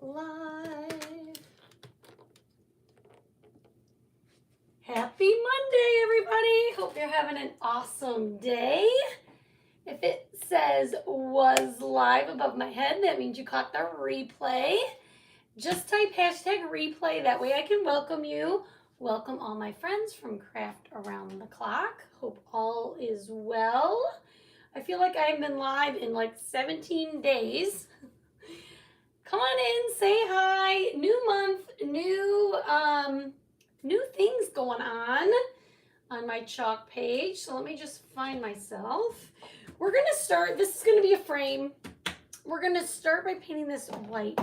live. Happy Monday, everybody. Hope you're having an awesome day. If it says was live above my head, that means you caught the replay. Just type hashtag replay. That way I can welcome you. Welcome all my friends from Craft Around the Clock. Hope all is well. I feel like I've been live in like 17 days. Come on in, say hi. New month, new things going on my chalk page. So let me just find myself. We're gonna start, this is gonna be a frame. We're gonna start by painting this white.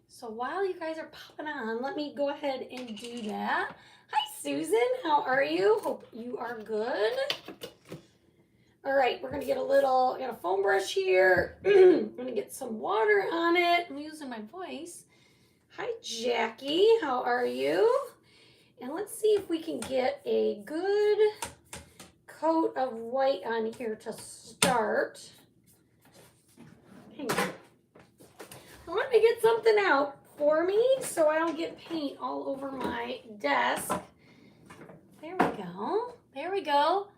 So while you guys are popping on, let me go ahead and do that. Hi Susan, how are you? Hope you are good. All right, we're gonna get I got a foam brush here. I'm gonna get some water on it. I'm using my voice. Hi Jackie, how are you? And let's see if we can get a good coat of white on here to start. Hang on. I want to get something out for me so I don't get paint all over my desk. There we go. There we go.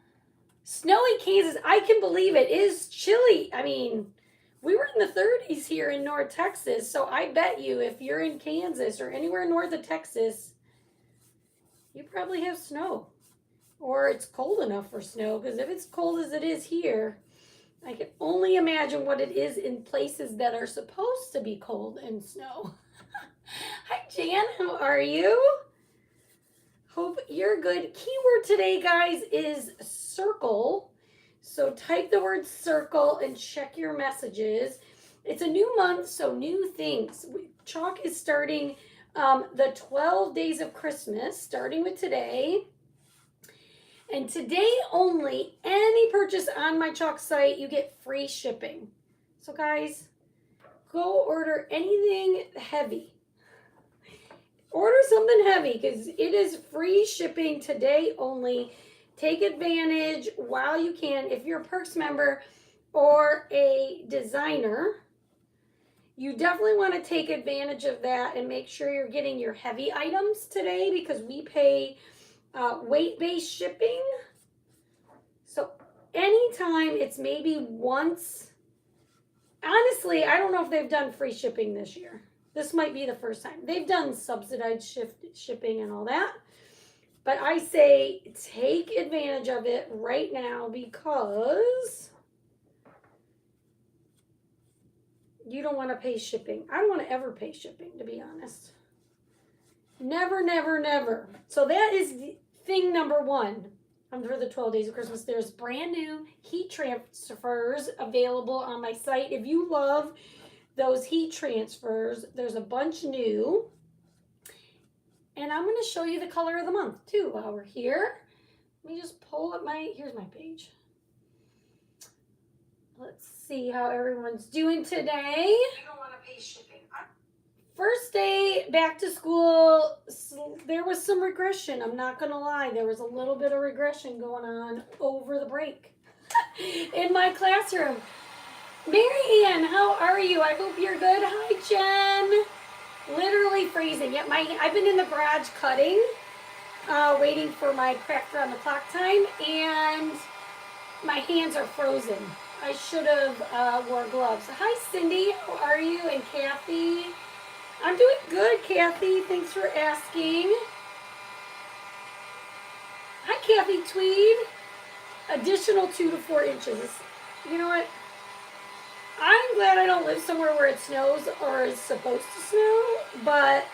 Snowy Kansas. I can believe it is chilly. I mean, we were in the 30s here in North Texas, so I bet you if you're in Kansas or anywhere north of Texas, you probably have snow. Or it's cold enough for snow, because if it's cold as it is here, I can only imagine what it is in places that are supposed to be cold and snow. Hi Jan, how are you? Hope you're good. Keyword today, guys, is circle. So type the word circle and check your messages. It's a new month, so new things. Chalk is starting the 12 days of Christmas, starting with today. And today only, any purchase on my Chalk site, you get free shipping. So guys, go order anything heavy. Order something heavy because it is free shipping today only. Take advantage while you can. If you're a Perks member or a designer, you definitely want to take advantage of that and make sure you're getting your heavy items today because we pay weight-based shipping. So anytime it's maybe once, honestly, I don't know if they've done free shipping this year. This might be the first time. They've done subsidized shipping and all that. But I say take advantage of it right now because you don't want to pay shipping. I don't want to ever pay shipping, to be honest. Never, never, never. So that is thing number one. For the 12 days of Christmas, there's brand new heat transfers available on my site. If you love those heat transfers, there's a bunch new. And I'm going to show you the color of the month too while we're here. Let me just pull up here's my page. Let's see how everyone's doing today. You don't want to pay shipping. First day back to school, there was some regression. I'm not going to lie. There was a little bit of regression going on over the break in my classroom. Mary Ann, how are you? I hope you're good. Hi, Jen. Literally freezing. Yep, I've been in the garage cutting, waiting for my Craft Around the Clock time, and my hands are frozen. I should have wore gloves. Hi, Cindy. How are you? And Kathy. I'm doing good, Kathy. Thanks for asking. Hi, Kathy Tweed. Additional 2 to 4 inches. You know what? I'm glad I don't live somewhere where it snows or is supposed to snow, but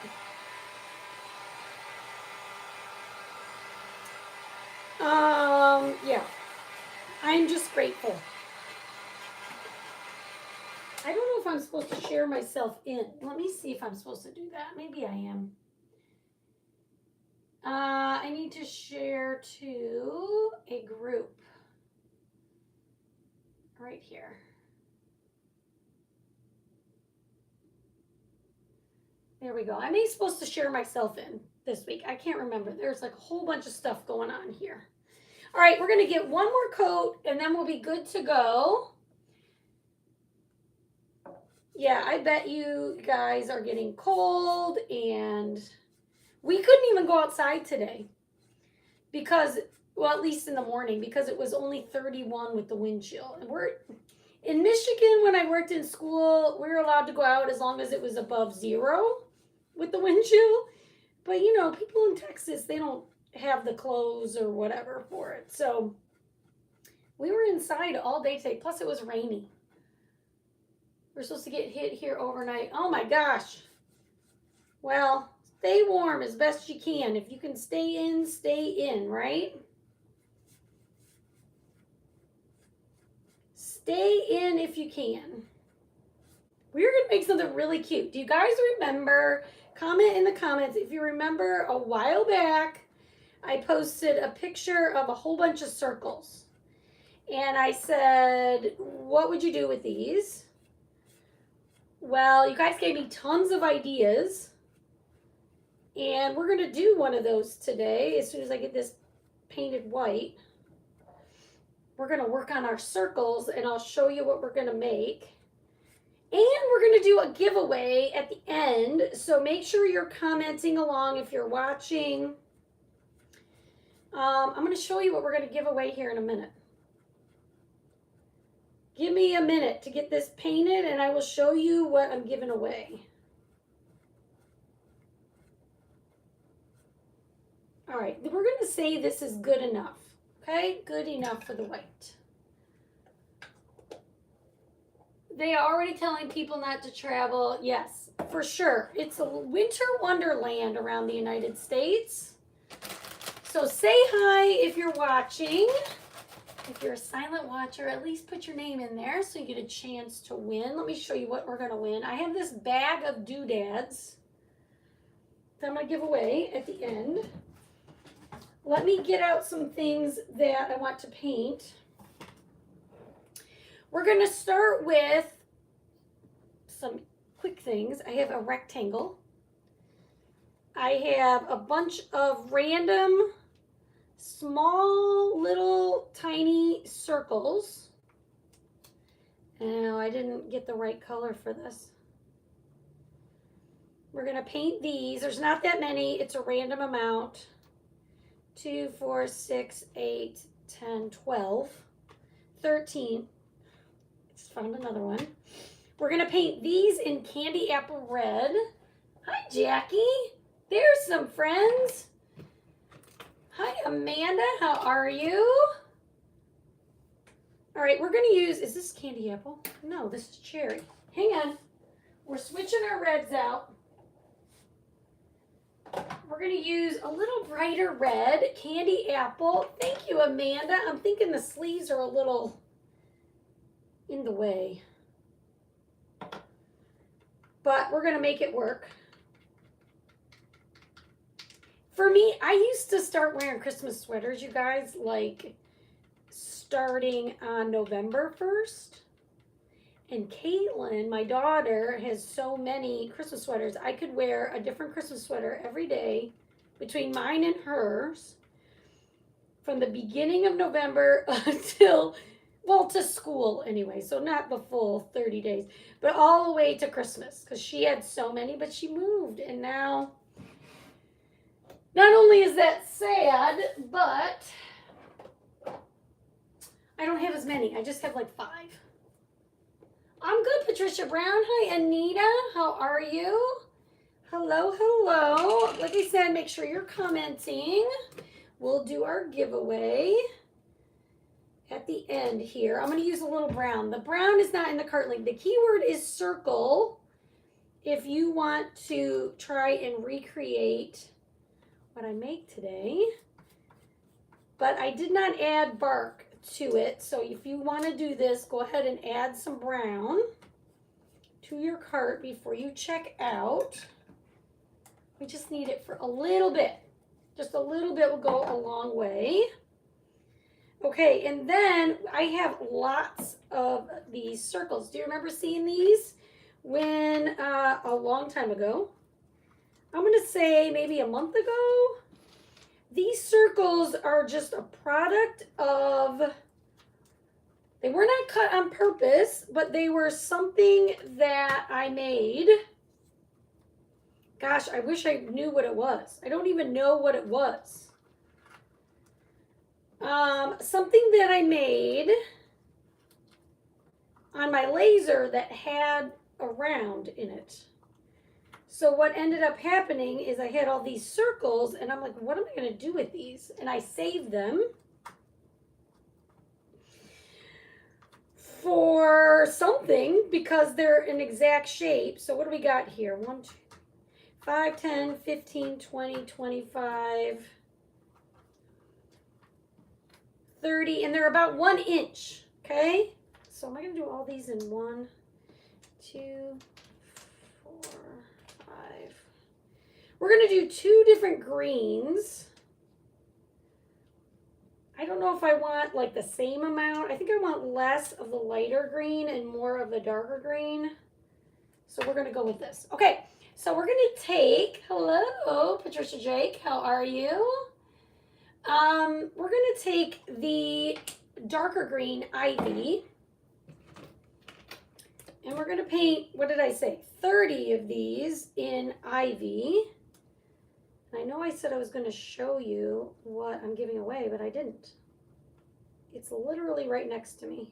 yeah, I'm just grateful. I don't know if I'm supposed to share myself in. Let me see if I'm supposed to do that. Maybe I am. I need to share to a group right here. There we go. I may be supposed to share myself in this week. I can't remember. There's like a whole bunch of stuff going on here. All right, we're going to get one more coat and then we'll be good to go. Yeah, I bet you guys are getting cold, and we couldn't even go outside today because, well, at least in the morning, because it was only 31 with the wind chill. And we're in Michigan. When I worked in school, we were allowed to go out as long as it was above 0 with the wind chill. But you know, people in Texas, they don't have the clothes or whatever for it. So we were inside all day today. Plus, it was rainy. We're supposed to get hit here overnight. Oh my gosh. Well, stay warm as best you can. If you can stay in, right? Stay in if you can. We're going to make something really cute. Do you guys remember? Comment in the comments if you remember a while back, I posted a picture of a whole bunch of circles. And I said, what would you do with these? Well, you guys gave me tons of ideas. And we're going to do one of those today as soon as I get this painted white. We're going to work on our circles, and I'll show you what we're going to make. And we're going to do a giveaway at the end, so make sure you're commenting along if you're watching. I'm going to show you what we're going to give away here in a minute. Give me a minute to get this painted, and I will show you what I'm giving away. All right, we're going to say this is good enough, okay? Good enough for the white. They are already telling people not to travel. Yes, for sure. It's a winter wonderland around the United States. So say hi if you're watching. If you're a silent watcher, at least put your name in there so you get a chance to win. Let me show you what we're going to win. I have this bag of doodads that I'm going to give away at the end. Let me get out some things that I want to paint. We're going to start with some quick things. I have a rectangle. I have a bunch of random, small, little, tiny circles. Now, I didn't get the right color for this. We're going to paint these. There's not that many. It's a random amount. 2, 4, 6, 8, 10, 12, 13. Just found another one. We're going to paint these in Candy Apple Red. Hi, Jackie. There's some friends. Hi, Amanda. How are you? All right, we're going to use, is this Candy Apple? No, this is Cherry. Hang on. We're switching our reds out. We're going to use a little brighter red, Candy Apple. Thank you, Amanda. I'm thinking the sleeves are a little in the way. But we're going to make it work. For me, I used to start wearing Christmas sweaters, you guys, like starting on November 1st. And Caitlin, my daughter, has so many Christmas sweaters. I could wear a different Christmas sweater every day between mine and hers from the beginning of November until, well, to school anyway. So not the full 30 days, but all the way to Christmas because she had so many, but she moved. And now, not only is that sad, but I don't have as many. I just have like 5. I'm good, Patricia Brown. Hi, Anita. How are you? Hello, hello. Like I said, make sure you're commenting. We'll do our giveaway at the end here. I'm going to use a little brown. The brown is not in the cart link. The keyword is circle if you want to try and recreate what I make today. But I did not add bark to it, so if you want to do this, go ahead and add some brown to your cart before you check out. We just need it for a little bit. Just a little bit will go a long way. Okay, and then I have lots of these circles. Do you remember seeing these when a long time ago? I'm going to say maybe a month ago. These circles are just a product of They were not cut on purpose, but they were something that I made. Gosh, I wish I knew what it was. I don't even know what it was. Something that I made on my laser that had a round in it. So what ended up happening is I had all these circles, and I'm like, what am I going to do with these? And I saved them for something because they're an exact shape. So what do we got here? 1, 2, 5, 10, 15, 20, 25, 30, and they're about 1 inch, okay? So am I going to do all these in 1, 2, 4, 5. We're going to do 2 different greens. I don't know if I want like the same amount. I think I want less of the lighter green and more of the darker green. So we're going to go with this. Okay, so we're going to take, hello, Patricia Jake, how are you? We're going to take the darker green ivy, and we're going to paint, what did I say, 30 of these in ivy. I know I said I was going to show you what I'm giving away, but I didn't. It's literally right next to me.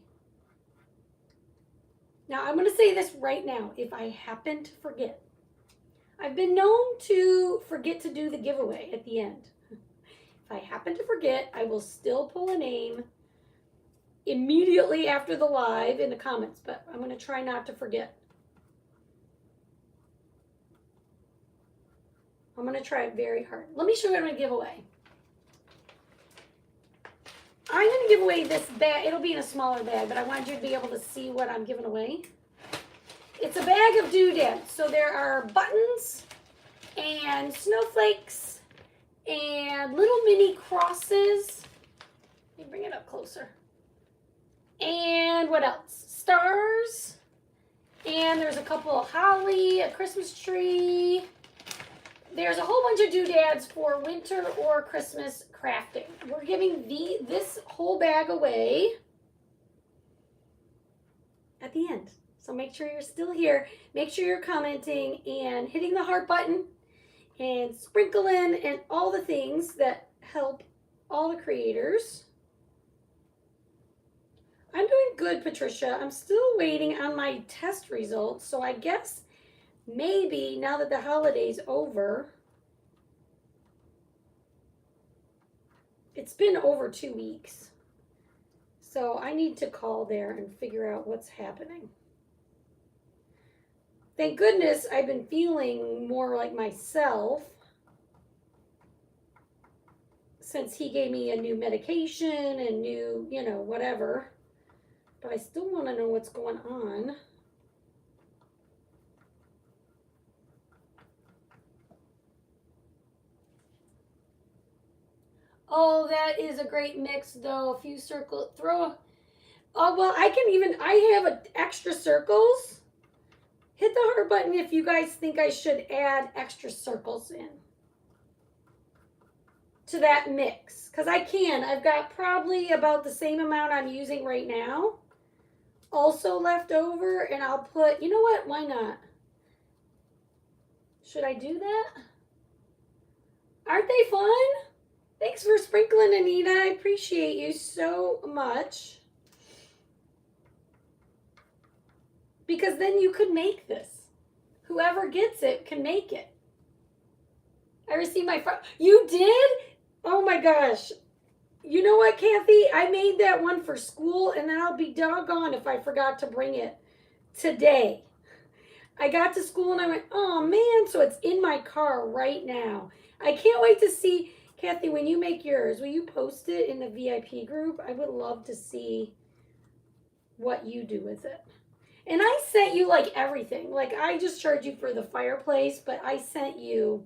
Now, I'm going to say this right now. If I happen to forget, I've been known to forget to do the giveaway at the end. If I happen to forget, I will still pull a name immediately after the live in the comments, but I'm going to try not to forget. I'm going to try very hard. Let me show you what I'm going to give away. I'm going to give away this bag. It'll be in a smaller bag, but I wanted you to be able to see what I'm giving away. It's a bag of doodads. So there are buttons and snowflakes and little mini crosses. Let me bring it up closer. And what else? Stars. And there's a couple of holly, a Christmas tree. There's a whole bunch of doodads for winter or Christmas crafting. We're giving this whole bag away at the end. So make sure you're still here. Make sure you're commenting and hitting the heart button and sprinkling and all the things that help all the creators. I'm doing good, Patricia. I'm still waiting on my test results. So I guess maybe now that the holiday's over, it's been over 2 weeks. So I need to call there and figure out what's happening. Thank goodness I've been feeling more like myself since he gave me a new medication and new, whatever. But I still want to know what's going on. Oh, that is a great mix, though. A few circles. Oh, well, I have extra circles. Hit the heart button if you guys think I should add extra circles in to that mix. Because I can. I've got probably about the same amount I'm using right now also left over. And I'll put, you know what? Why not? Should I do that? Aren't they fun? Thanks for sprinkling, Anita. I appreciate you so much. Because then you could make this. Whoever gets it can make it. I received my You did? Oh my gosh. You know what, Kathy? I made that one for school, and then I'll be doggone if I forgot to bring it today. I got to school and I went, oh man, so it's in my car right now. I can't wait to see, Kathy, when you make yours, will you post it in the VIP group? I would love to see what you do with it. And I sent you like everything. Like I just charged you for the fireplace, but I sent you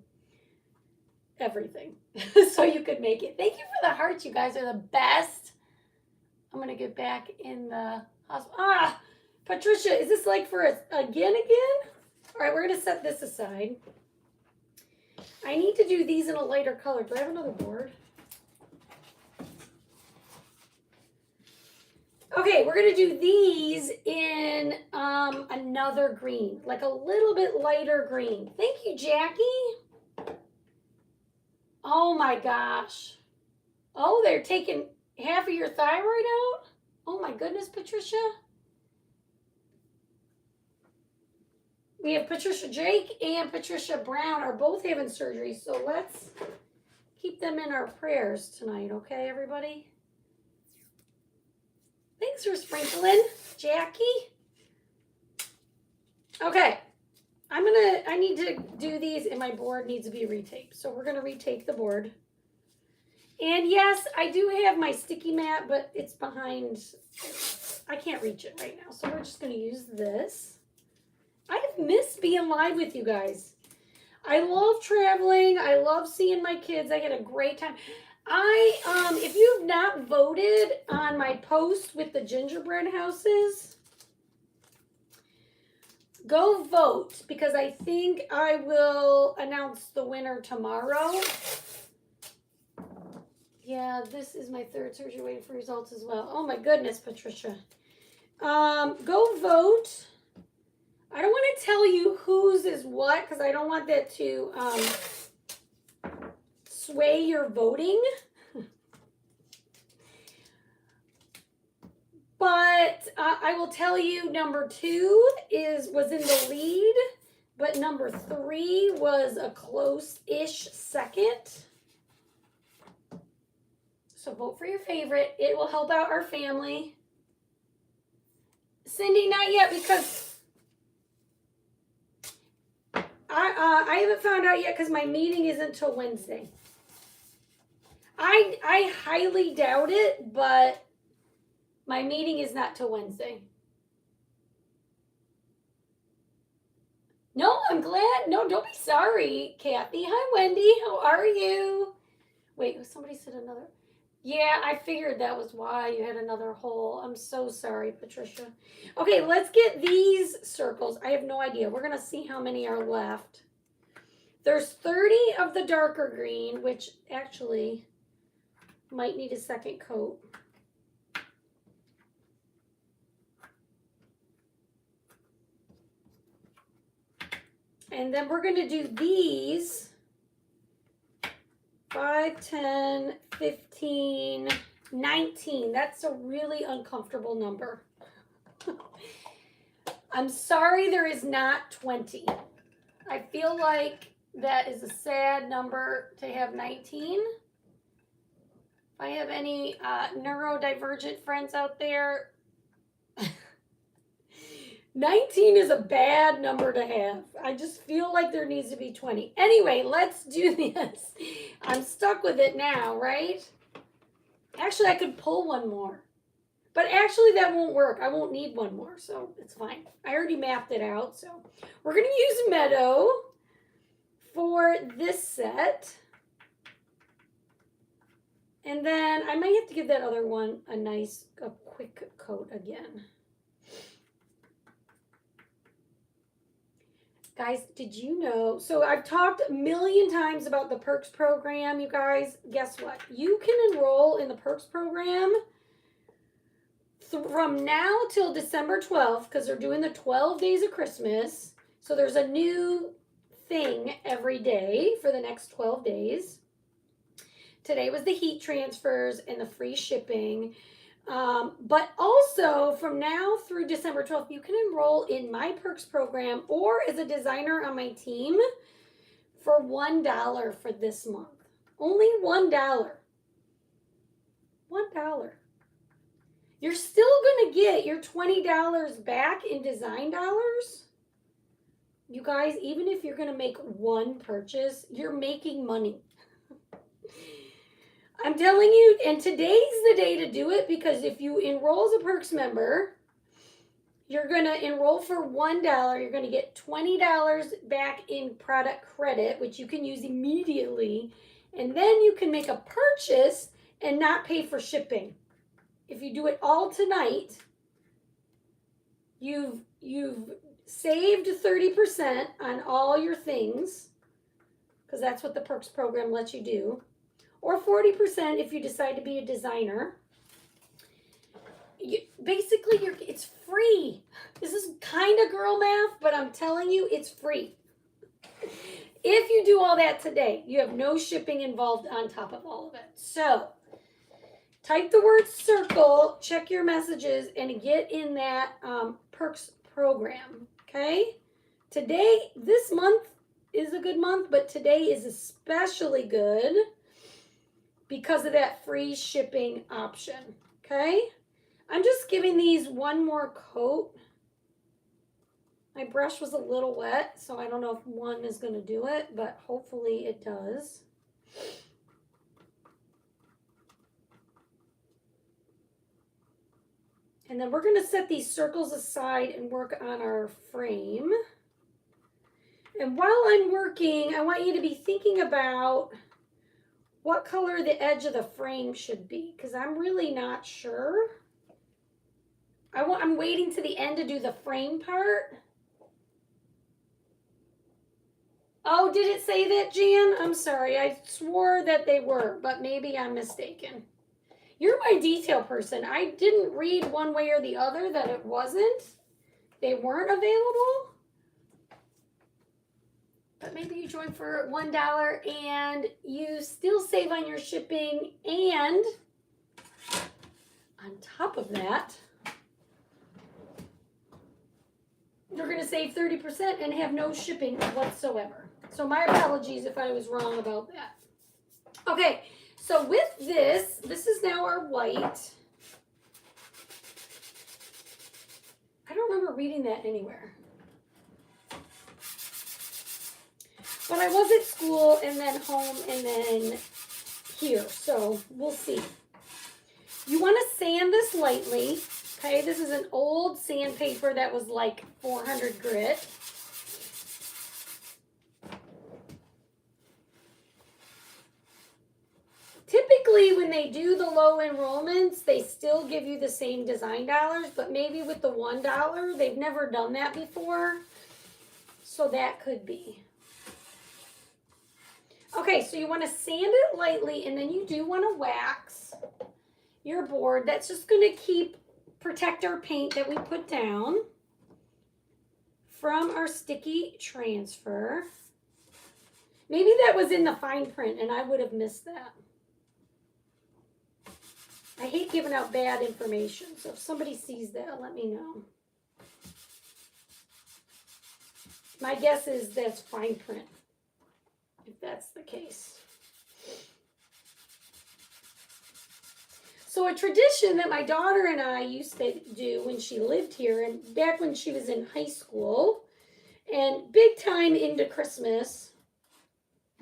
everything so you could make it. Thank you for the hearts. You guys are the best. I'm going to get back in the hospital. Patricia, is this like for again? All right, we're going to set this aside. I need to do these in a lighter color. Do I have another board? Okay, we're gonna do these in another green, like a little bit lighter green. Thank you, Jackie. Oh my gosh. Oh, they're taking half of your thyroid out? Oh my goodness, Patricia. We have Patricia Drake and Patricia Brown are both having surgery, so let's keep them in our prayers tonight, okay, everybody? Thanks for sprinkling, Jackie. Okay, I need to do these and my board needs to be retaped. So we're gonna retape the board. And yes, I do have my sticky mat, but it's behind, I can't reach it right now. So we're just gonna use this. I have missed being live with you guys. I love traveling. I love seeing my kids. I had a great time. If you've not voted on my post with the gingerbread houses, go vote because I think I will announce the winner tomorrow. Yeah, this is my third surgery waiting for results as well. Oh my goodness, Patricia. Go vote. I don't want to tell you whose is what because I don't want that to sway your voting. But I will tell you number 2 was in the lead, but number 3 was a close-ish second. So vote for your favorite. It will help out our family. Cindy, not yet because I haven't found out yet because my meeting isn't until Wednesday. I highly doubt it, but my meeting is not till Wednesday. No, I'm glad. No, don't be sorry, Kathy. Hi, Wendy. How are you? Wait, somebody said another. Yeah, I figured that was why you had another hole. I'm so sorry, Patricia. Okay, let's get these circles. I have no idea. We're going to see how many are left. There's 30 of the darker green, which actually might need a second coat. And then we're going to do these 5, 10, 15, 19. That's a really uncomfortable number. I'm sorry there is not 20. I feel like that is a sad number to have 19. If I have any neurodivergent friends out there, 19 is a bad number to have. I just feel like there needs to be 20. Anyway, let's do this. I'm stuck with it now, right? Actually, I could pull one more. But actually, that won't work. I won't need one more, so it's fine. I already mapped it out, so we're going to use Meadow for this set. And then I might have to give that other one a quick coat again. Guys, did you know? So I've talked a million times about the Perks program, you guys. Guess what? You can enroll in the Perks program from now till December 12th because they're doing the 12 days of Christmas. So there's a new thing every day for the next 12 days. Today was the heat transfers and the free shipping. But also from now through December 12th, you can enroll in my Perks program or as a designer on my team for $1 for this month. Only $1. $1. You're still going to get your $20 back in design dollars. You guys, even if you're going to make one purchase, you're making money. I'm telling you, and today's the day to do it because if you enroll as a Perks member, you're going to enroll for $1. You're going to get $20 back in product credit, which you can use immediately. And then you can make a purchase and not pay for shipping. If you do it all tonight, you've saved 30% on all your things because that's what the Perks program lets you do. Or 40% if you decide to be a designer. basically, it's free. This is kind of girl math, but I'm telling you, it's free. If you do all that today, you have no shipping involved on top of all of it. So type the word circle, check your messages, and get in that perks program. Okay? Today, this month is a good month, but today is especially good because of that free shipping option. Okay? I'm just giving these one more coat. My brush was a little wet, so I don't know if one is going to do it, but hopefully it does. And then we're going to set these circles aside and work on our frame. And while I'm working, I want you to be thinking about what color the edge of the frame should be, because I'm really not sure. I'm waiting to the end to do the frame part. Oh, did it say that, Jan? I'm sorry. I swore that they were, but maybe I'm mistaken. You're my detail person. I didn't read one way or the other that it wasn't. They weren't available. But maybe you join for $1 and you still save on your shipping, and on top of that, you're going to save 30% and have no shipping whatsoever. So my apologies if I was wrong about that. Okay, so with this is now our white. I don't remember reading that anywhere. But I was at school and then home and then here, so we'll see. You want to sand this lightly. Okay, this is an old sandpaper that was like 400 grit. Typically, when they do the low enrollments, they still give you the same design dollars, but maybe with the $1, they've never done that before. So that could be. Okay, so you want to sand it lightly, and then you do want to wax your board. That's just going to protect our paint that we put down from our sticky transfer. Maybe that was in the fine print, and I would have missed that. I hate giving out bad information, so if somebody sees that, let me know. My guess is that's fine print, if that's the case. So a tradition that my daughter and I used to do when she lived here and back when she was in high school and big time into Christmas,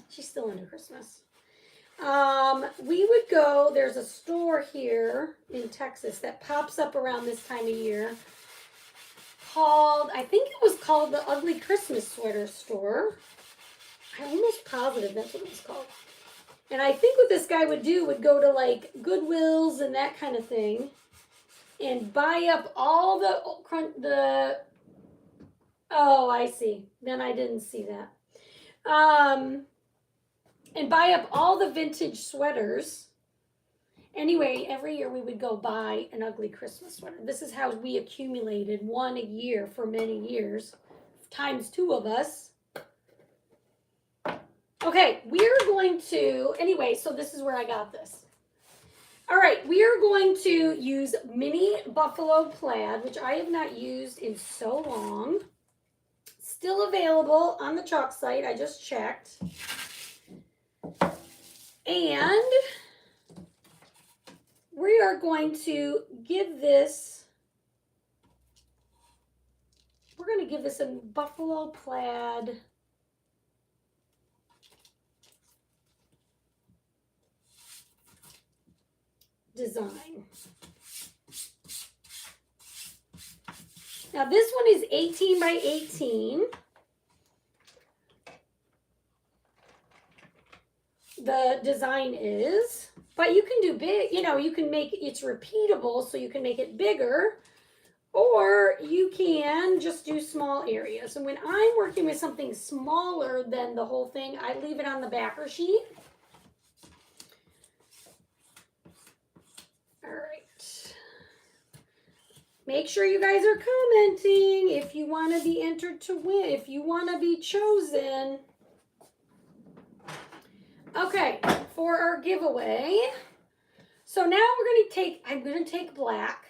she's still into Christmas, we would go, there's a store here in Texas that pops up around this time of year called, I think it was called the Ugly Christmas Sweater Store. I'm almost positive that's what it was called. And I think what this guy would do would go to like Goodwills and that kind of thing and buy up all the oh, I see. Then I didn't see that. And buy up all the vintage sweaters. Anyway, every year we would go buy an ugly Christmas sweater. This is how we accumulated one a year for many years, times 2 of us. Okay, we're going to, anyway, so this is where I got this. All right, we are going to use mini buffalo plaid, which I have not used in so long. Still available on the chalk site, I just checked. And we are going to give this, a buffalo plaid design. Now this one is 18 by 18. The design is, but you can do big, you can make it's repeatable, so you can make it bigger, or you can just do small areas. And when I'm working with something smaller than the whole thing, I leave it on the backer sheet. All right. Make sure you guys are commenting if you want to be entered to win, if you want to be chosen. Okay, for our giveaway. So now I'm going to take black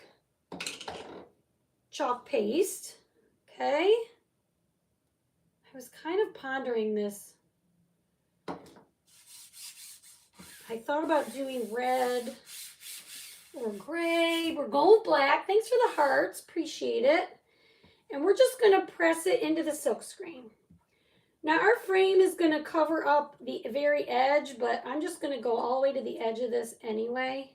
chalk paste. Okay. I was kind of pondering this. I thought about doing red or gray. We're going with black. Thanks for the hearts. Appreciate it. And we're just going to press it into the silk screen. Now our frame is going to cover up the very edge, but I'm just going to go all the way to the edge of this anyway.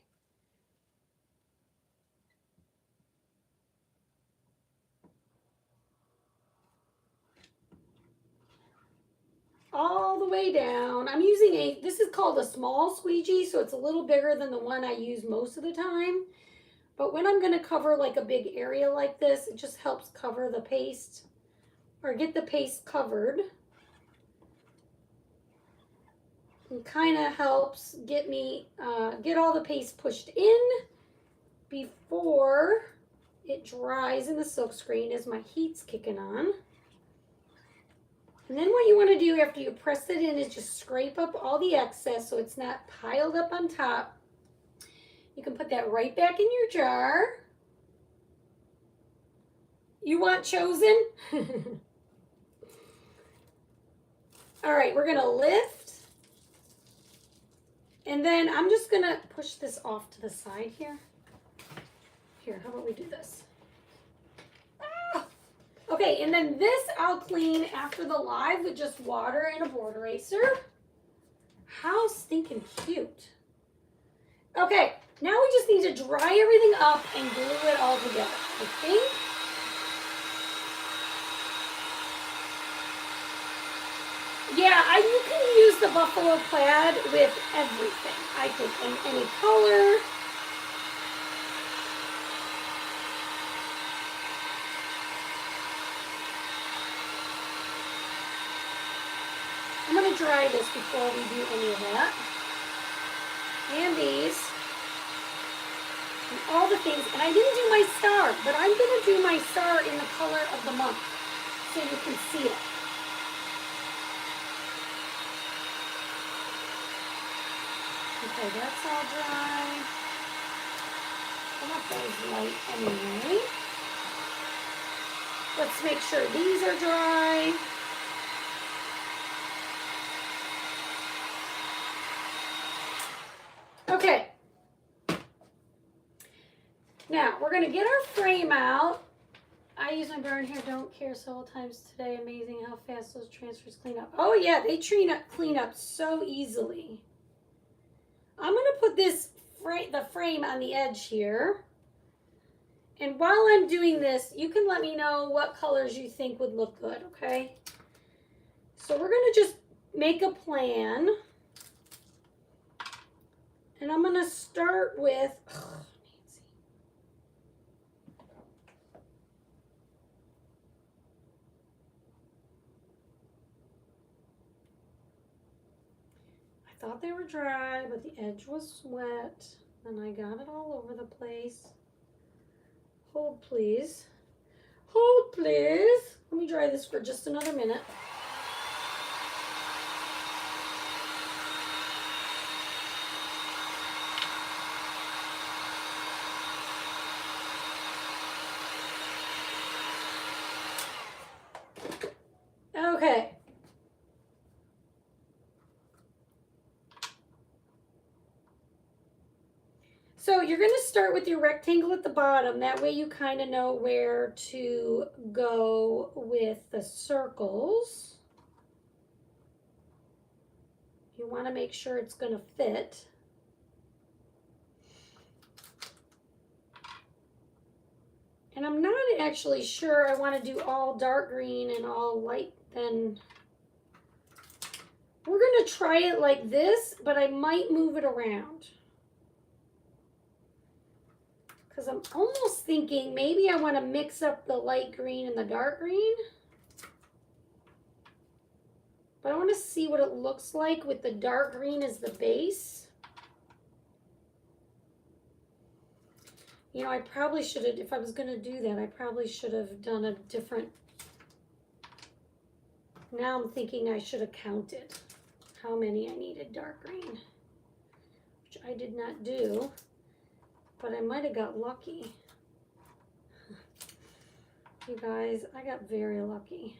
All the way down. I'm using this is called a small squeegee, so it's a little bigger than the one I use most of the time. But when I'm going to cover like a big area like this, it just helps cover the paste or get the paste covered. It kind of helps get all the paste pushed in before it dries in the silk screen as my heat's kicking on. And then what you want to do after you press it in is just scrape up all the excess so it's not piled up on top. You can put that right back in your jar. You want chosen? All right, we're going to lift. And then I'm just going to push this off to the side here. Here, how about we do this? Okay, and then this I'll clean after the live with just water and a board eraser. How stinking cute. Okay, now we just need to dry everything up and glue it all together, I think. Yeah, you can use the buffalo plaid with everything. I think in any color. I'm going to dry this before we do any of that. And these. And all the things. And I didn't do my star, but I'm going to do my star in the color of the month so you can see it. Okay, that's all dry. I want those light anyway. Let's make sure these are dry. Okay. Now, we're going to get our frame out. I use my burn hair, don't care several times today. Amazing how fast those transfers clean up. Oh, yeah, they clean up so easily. I'm going to put the frame on the edge here. And while I'm doing this, you can let me know what colors you think would look good, okay? So we're going to just make a plan. And I'm going to start with, Nancy. I thought they were dry, but the edge was wet. And I got it all over the place. Hold, please. Hold, please. Let me dry this for just another minute. Okay. So you're going to start with your rectangle at the bottom. That way you kind of know where to go with the circles. You want to make sure it's going to fit. And I'm not actually sure I want to do all dark green and all light. Then we're going to try it like this, but I might move it around. Because I'm almost thinking maybe I want to mix up the light green and the dark green. But I want to see what it looks like with the dark green as the base. You know, I probably should have, if I was going to do that, I probably should have done a different, now I'm thinking I should have counted how many I needed dark green, which I did not do, but I might have got lucky. You guys, I got very lucky.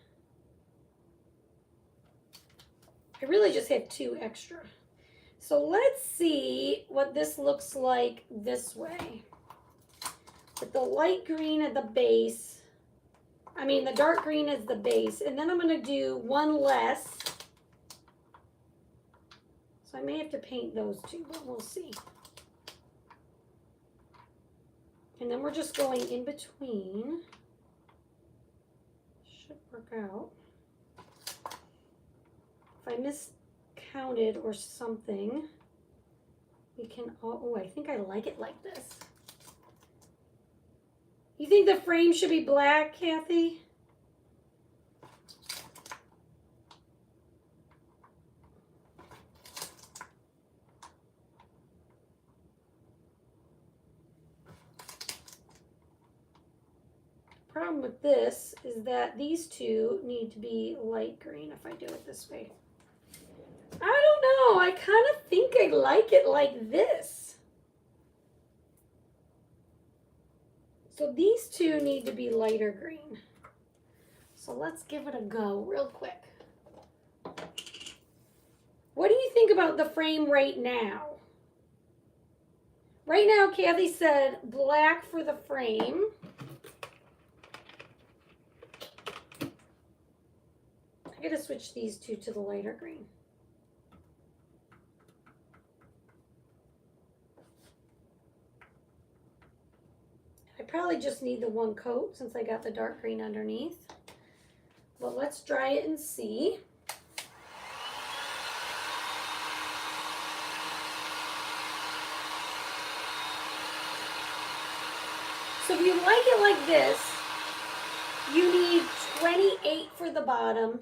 I really just have 2 extra. So let's see what this looks like this way. With the light green at the base, I mean the dark green is the base, and then I'm going to do 1 less. So I may have to paint those 2, but we'll see. And then we're just going in between. Should work out. If I miscounted or something, we can, oh, I think I like it like this. You think the frame should be black, Kathy? Problem with this is that these 2 need to be light green if I do it this way. I don't know. I kind of think I like it like this. So these 2 need to be lighter green. So let's give it a go real quick. What do you think about the frame right now? Right now, Kathy said black for the frame. I gotta switch these 2 to the lighter green. I probably just need the 1 coat since I got the dark green underneath. But let's dry it and see. So if you like it like this, you need 28 for the bottom.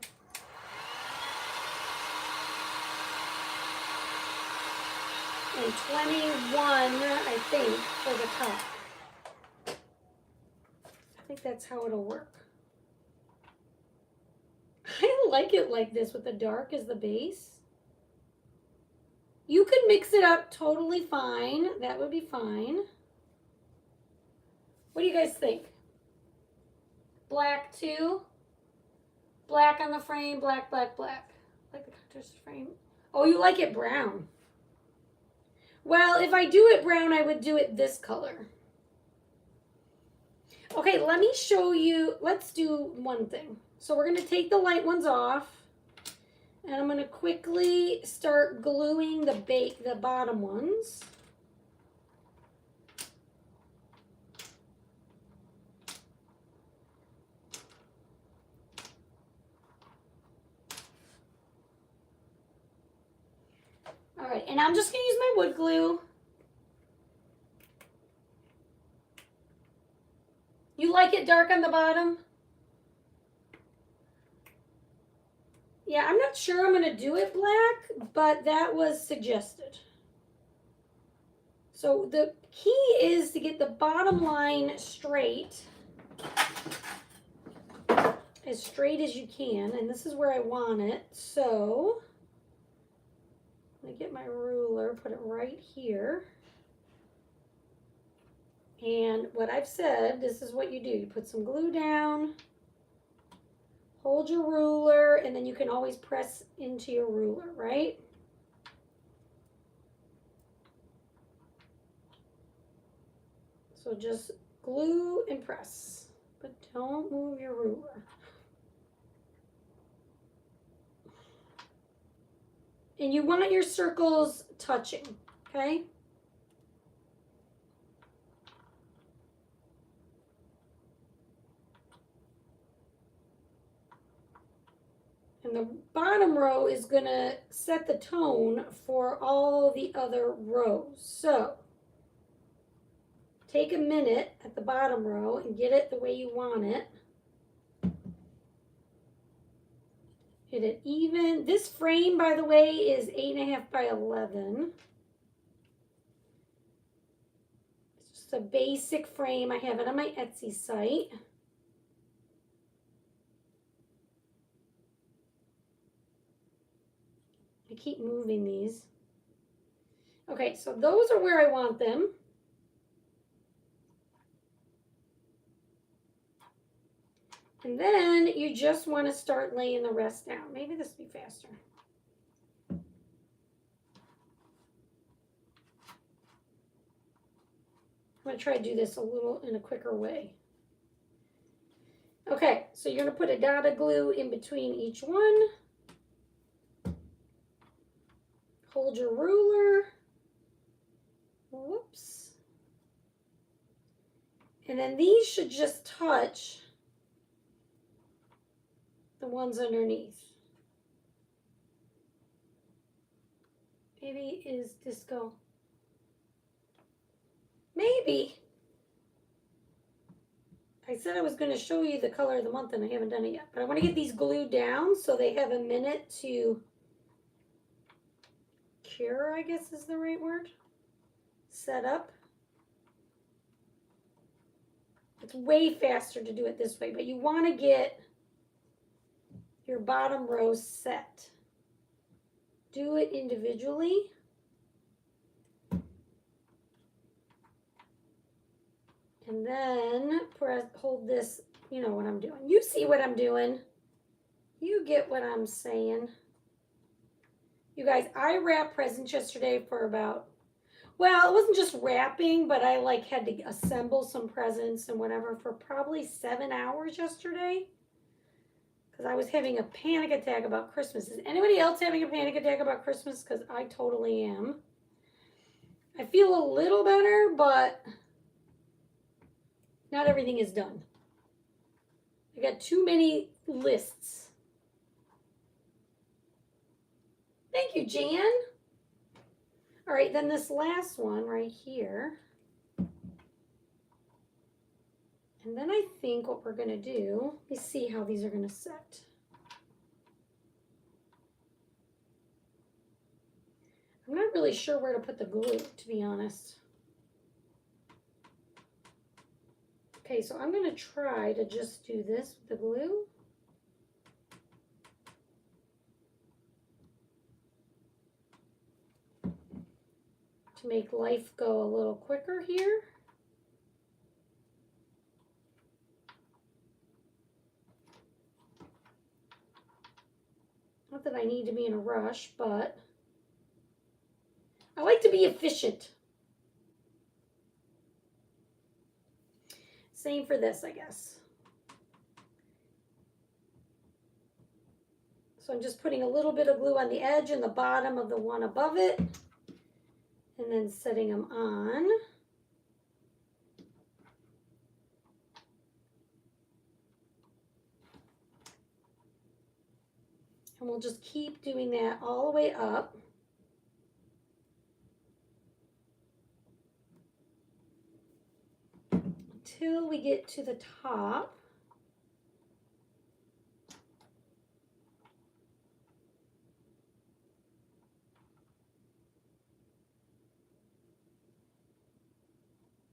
And 21, I think, for the top. I think that's how it'll work. I like it like this with the dark as the base. You could mix it up totally fine. That would be fine. What do you guys think? Black 2. Black on the frame, black, black, black. Like the contrast frame. Oh, you like it brown. Well, if I do it brown, I would do it this color. Okay, let me show you. Let's do one thing. So we're going to take the light ones off. And I'm going to quickly start gluing the bottom ones. All right, and I'm just going to use my wood glue. You like it dark on the bottom? Yeah, I'm not sure I'm going to do it black, but that was suggested. So the key is to get the bottom line straight as you can, and this is where I want it. So I'm going to get my ruler, put it right here. And what I've said, this is what you do. You put some glue down, hold your ruler, and then you can always press into your ruler, right? So just glue and press, but don't move your ruler. And you want your circles touching, okay? And the bottom row is going to set the tone for all the other rows. So take a minute at the bottom row and get it the way you want it. Get it even. This frame, by the way, is 8.5 by 11. It's just Just a basic frame. I have it on my Etsy site. I keep moving these. Okay, so those are where I want them. And then you just want to start laying the rest down. Maybe this will be faster. I'm going to try to do this a little in a quicker way. Okay, so you're going to put a dot of glue in between each one. Hold your ruler. Whoops. And then these should just touch the ones underneath. Maybe is disco. Maybe. I said I was going to show you the color of the month and I haven't done it yet. But I want to get these glued down so they have a minute to cure, I guess is the right word. Set up. It's way faster to do it this way, but you want to get your bottom row set. Do it individually. And then hold this, you know what I'm doing. You see what I'm doing. You get what I'm saying. You guys, I wrapped presents yesterday for about, well, it wasn't just wrapping, but I like had to assemble some presents and whatever for probably 7 hours yesterday. Because I was having a panic attack about Christmas. Is anybody else having a panic attack about Christmas? Because I totally am. I feel a little better, but not everything is done. I got too many lists. Thank you, Jan. All right, then this last one right here. And then I think what we're going to do, let me see how these are going to set. I'm not really sure where to put the glue, to be honest. Okay, so I'm going to try to just do this with the glue. To make life go a little quicker here. Not that I need to be in a rush, but I like to be efficient. Same for this, I guess. So I'm just putting a little bit of glue on the edge and the bottom of the one above it, and then setting them on. And we'll just keep doing that all the way up. Until we get to the top.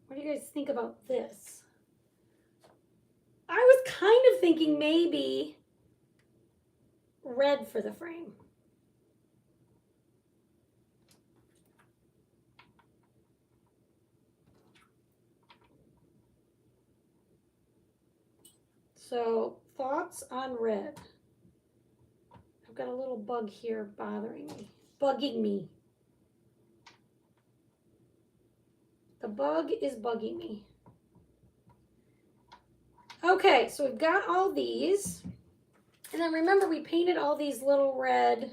What do you guys think about this? I was kind of thinking maybe red for the frame. So, thoughts on red? I've got a little bug here bothering me, bugging me. The bug is bugging me. Okay, so we've got all these. And then remember, we painted all these little red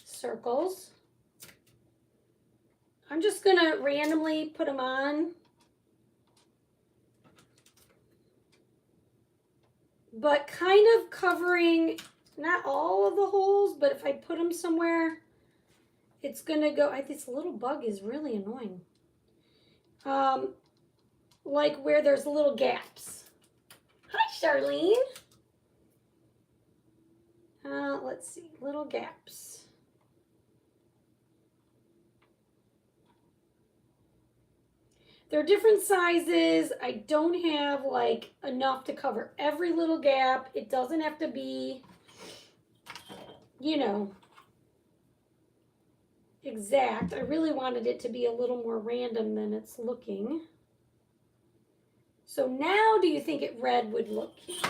circles. I'm just going to randomly put them on. But kind of covering not all of the holes, but if I put them somewhere, it's going to go. This little bug is really annoying. Like where there's little gaps. Hi, Charlene. Let's see, little gaps. They're different sizes. I don't have like enough to cover every little gap. It doesn't have to be, you know, exact. I really wanted it to be a little more random than it's looking. So now do you think red would look cute?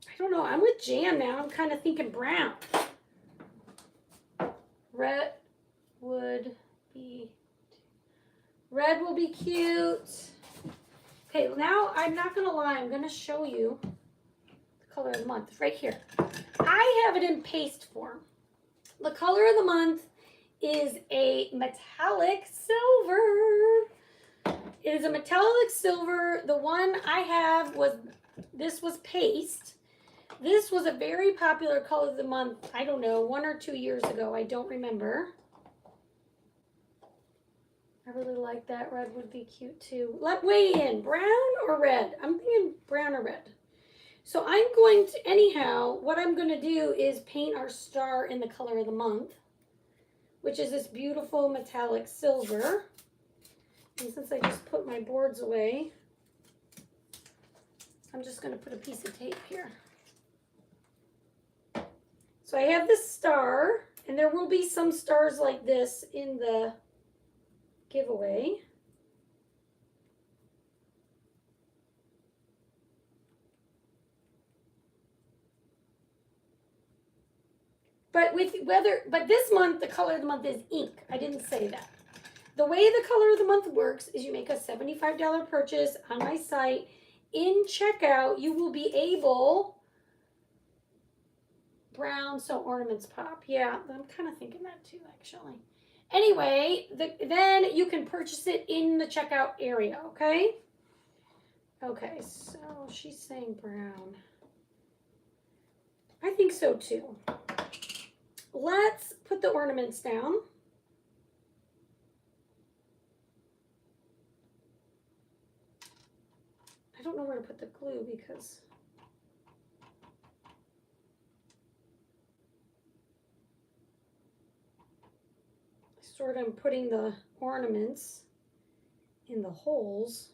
I don't know. I'm with Jan now. I'm kind of thinking brown. Red will be cute. Okay, now I'm not going to lie. I'm going to show you the color of the month. It's right here. I have it in paste form. The color of the month is a metallic silver. It is a metallic silver. The one I have was paste. This was a very popular color of the month, I don't know, 1 or 2 years ago. I don't remember. I really like that. Red would be cute too. Let weigh in. Brown or red? I'm thinking brown or red. So I'm going to, anyhow, what I'm going to do is paint our star in the color of the month, which is this beautiful metallic silver. And since I just put my boards away, I'm just going to put a piece of tape here. So I have this star, and there will be some stars like this in the giveaway. But this month, the color of the month is ink. I didn't say that. The way the color of the month works is you make a $75 purchase on my site. In checkout, you will be able, brown so ornaments pop. Yeah, I'm kind of thinking that too, actually. Anyway, then you can purchase it in the checkout area, okay? Okay, so she's saying brown. I think so too. Let's put the ornaments down. I don't know where to put the glue because I sort of am putting the ornaments in the holes.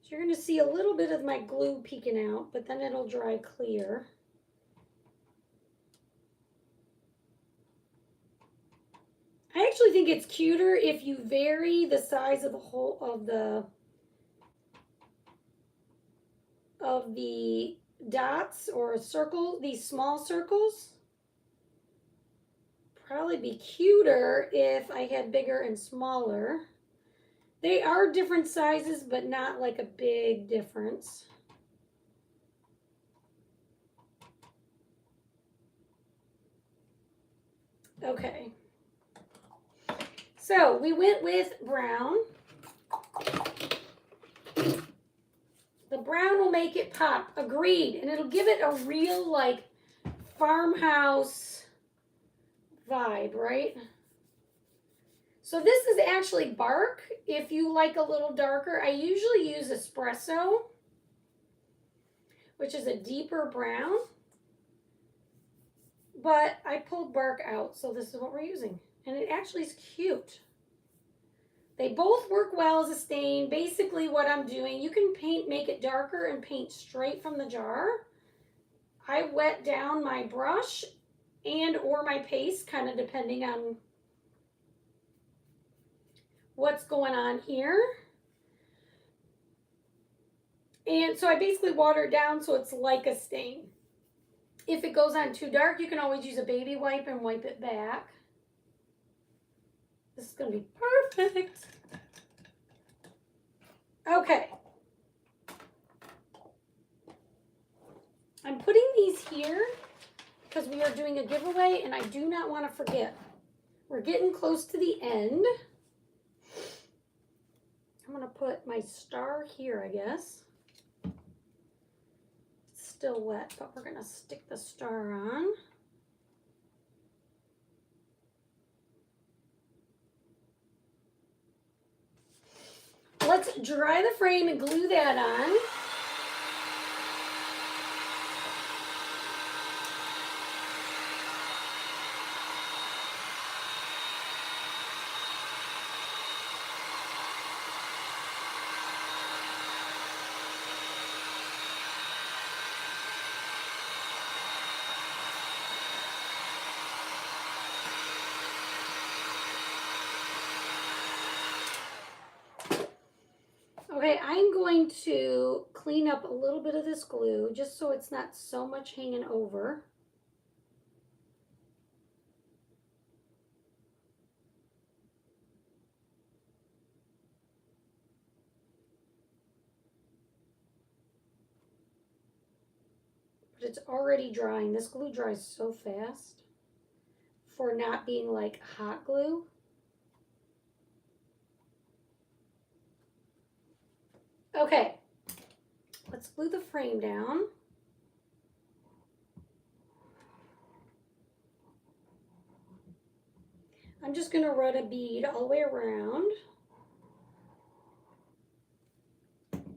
So you're going to see a little bit of my glue peeking out, but then it'll dry clear. I actually think it's cuter if you vary the size of the hole of the dots or circle, these small circles. Probably be cuter if I had bigger and smaller. They are different sizes, but not like a big difference. Okay. So we went with brown. The brown will make it pop. Agreed. And it'll give it a real like farmhouse vibe, right? So this is actually bark. If you like a little darker, I usually use espresso, which is a deeper brown. But I pulled bark out, so this is what we're using. And it actually is cute. They both work well as a stain. Basically what I'm doing, you can make it darker and paint straight from the jar. I wet down my brush and or my paste, kind of depending on what's going on here. And so I basically water it down so it's like a stain. If it goes on too dark, you can always use a baby wipe and wipe it back. This is going to be perfect. Okay. I'm putting these here because we are doing a giveaway and I do not want to forget. We're getting close to the end. I'm going to put my star here, I guess. It's still wet, but we're going to stick the star on. Let's dry the frame and glue that on. Okay, I'm going to clean up a little bit of this glue just so it's not so much hanging over. But it's already drying. This glue dries so fast for not being like hot glue. Okay, let's glue the frame down. I'm just going to run a bead all the way around. Put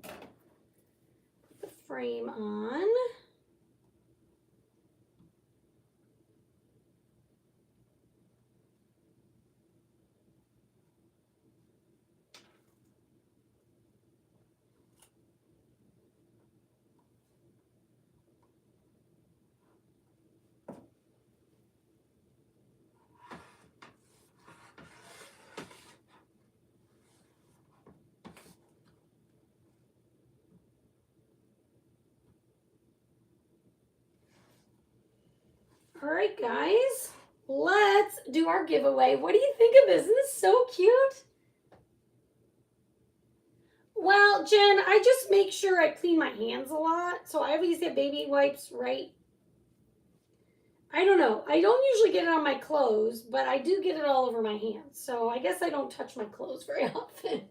the frame on. All right, guys, let's do our giveaway. What do you think of this? Isn't this so cute? Well, Jen, I just make sure I clean my hands a lot. So I always have baby wipes, right? I don't know. I don't usually get it on my clothes, but I do get it all over my hands. So I guess I don't touch my clothes very often.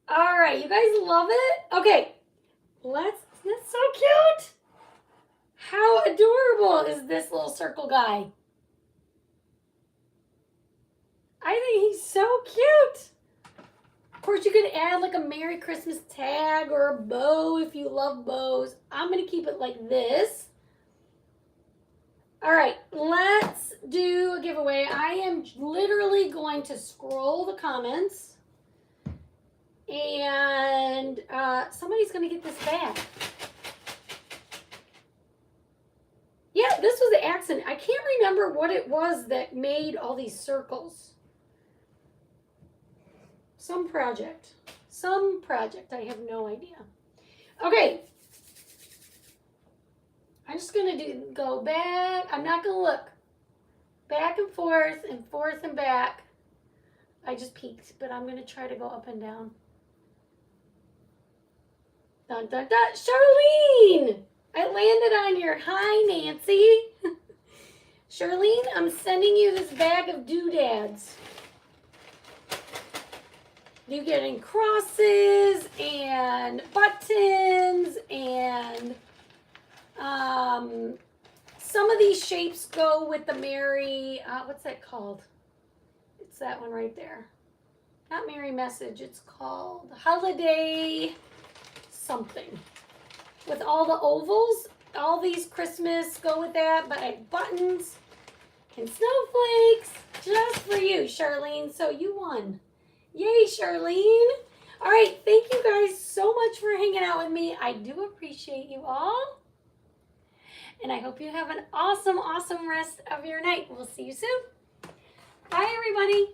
All right, you guys love it? Okay, isn't that so cute? How adorable is this little circle guy? I think he's so cute. Of course, you could add like a Merry Christmas tag or a bow if you love bows. I'm going to keep it like this. All right, let's do a giveaway. I am literally going to scroll the comments. And somebody's going to get this bag. Yeah, this was the accident. I can't remember what it was that made all these circles. Some project. I have no idea. Okay. I'm just going to go back. I'm not going to look. Back and forth and back. I just peeked, but I'm going to try to go up and down. Dun, dun, dun. Charlene! I landed on your, hi, Nancy. Charlene, I'm sending you this bag of doodads. You getting crosses and buttons and some of these shapes go with the Merry, what's that called? It's that one right there. Not Merry Message, it's called Holiday something. With all the ovals, all these Christmas go with that, but I have buttons and snowflakes just for you, Charlene. So you won. Yay, Charlene. All right, thank you guys so much for hanging out with me. I do appreciate you all. And I hope you have an awesome, awesome rest of your night. We'll see you soon. Bye, everybody.